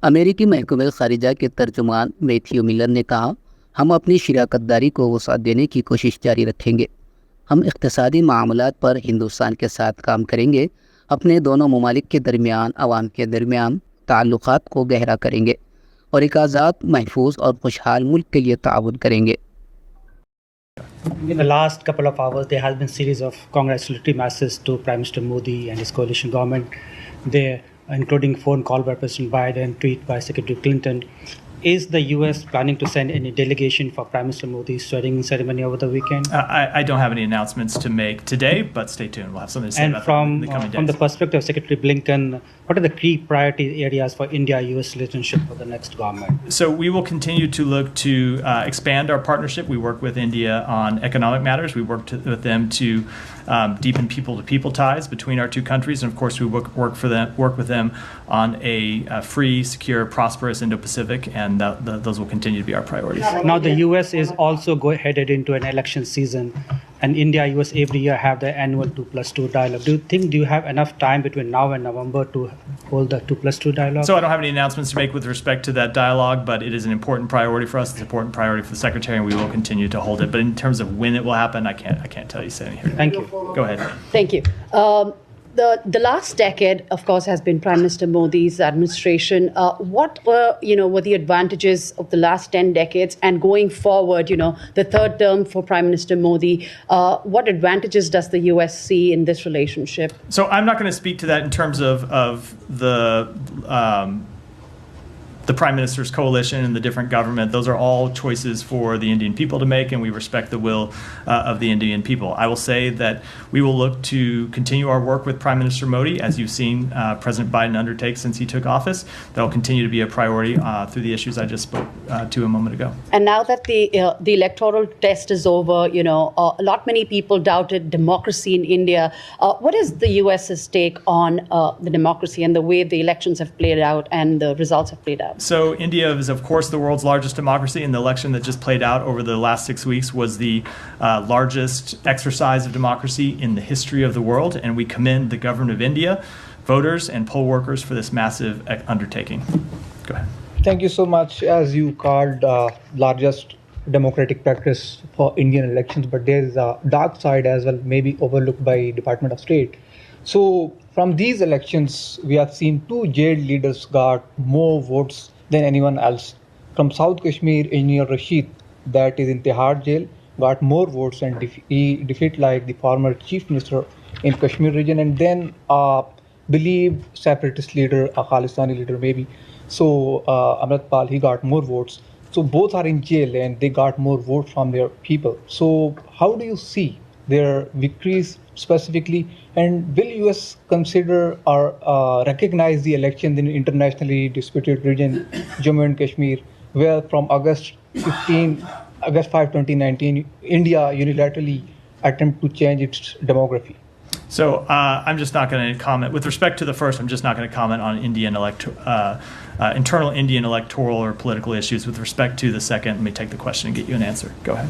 अमेरिकी महकमे ख़ारिजा के तर्जुमान मैथ्यू मिलर ने कहा, हम अपनी शराकतदारी को वसअत देने की कोशिश जारी रखेंगे। हम इक़्तिसादी मामलात पर हिंदुस्तान के साथ काम करेंगे, अपने दोनों ममालिक के दरमियान अवाम के दरमियान ताल्लुक़ात को गहरा करेंगे और एक आज़ाद, महफूज और खुशहाल मुल्क के लिए ताउन करेंगे। In the last couple of hours, there has been a series of congratulatory messages to Prime Minister Modi and his coalition government, there, including phone call by President Biden, tweet by Secretary Clinton. Is the U.S. planning to send any delegation for Prime Minister Modi's swearing ceremony over the weekend? I don't have any announcements to make today, but stay tuned. We'll have something to say about that in the coming days. From the perspective of Secretary Blinken, what are the key priority areas for India-U.S. relationship for the next government? So we will continue to look to expand our partnership. We work with India on economic matters. We work with them to deepen people-to-people ties between our two countries, and of course, we work with them on a free, secure, prosperous Indo-Pacific, and those will continue to be our priorities. Now, the U.S. is also headed into an election season, and India-U.S. every year have the annual 2+2 dialogue. Do you have enough time between now and November to hold the 2+2 dialogue? So I don't have any announcements to make with respect to that dialogue, but it is an important priority for us. It's an important priority for the Secretary, and we will continue to hold it. But in terms of when it will happen, I can't tell you sitting here. Thank you. Go ahead. Thank you. The last decade, of course, has been Prime Minister Modi's administration. What were the advantages of the last 10 decades, and going forward, the third term for Prime Minister Modi, what advantages does the U.S. see in this relationship? So I'm not going to speak to that in terms of the Prime Minister's coalition and the different government. Those are all choices for the Indian people to make, and we respect the will of the Indian people. I will say that we will look to continue our work with Prime Minister Modi, as you've seen President Biden undertake since he took office. That will continue to be a priority through the issues I just spoke to a moment ago. And now that the electoral test is over, many people doubted democracy in India. What is the U.S.'s take on the democracy and the way the elections have played out and the results have played out? So India is, of course, the world's largest democracy, and the election that just played out over the last 6 weeks was the largest exercise of democracy in the history of the world, and we commend the government of India, voters, and poll workers for this massive undertaking. Go ahead. Thank you so much. As you called largest democratic practice for Indian elections, but there is a dark side as well, maybe overlooked by Department of State. So from these elections, we have seen two jailed leaders got more votes than anyone else. From South Kashmir, Engineer Rashid, that is in Tihar jail, got more votes and he defeated like the former chief minister in Kashmir region, and then believed separatist leader, a Khalistani leader maybe. So Amrit Pal, he got more votes. So both are in jail and they got more votes from their people. So how do you see their victories specifically, and will U.S. consider or recognize the elections in internationally disputed region, Jammu and Kashmir, where from August 5, 2019, India unilaterally attempted to change its demography? So I'm just not going to comment. With respect to the first, I'm just not going to comment on internal Indian electoral or political issues. With respect to the second, let me take the question and get you an answer. Go ahead.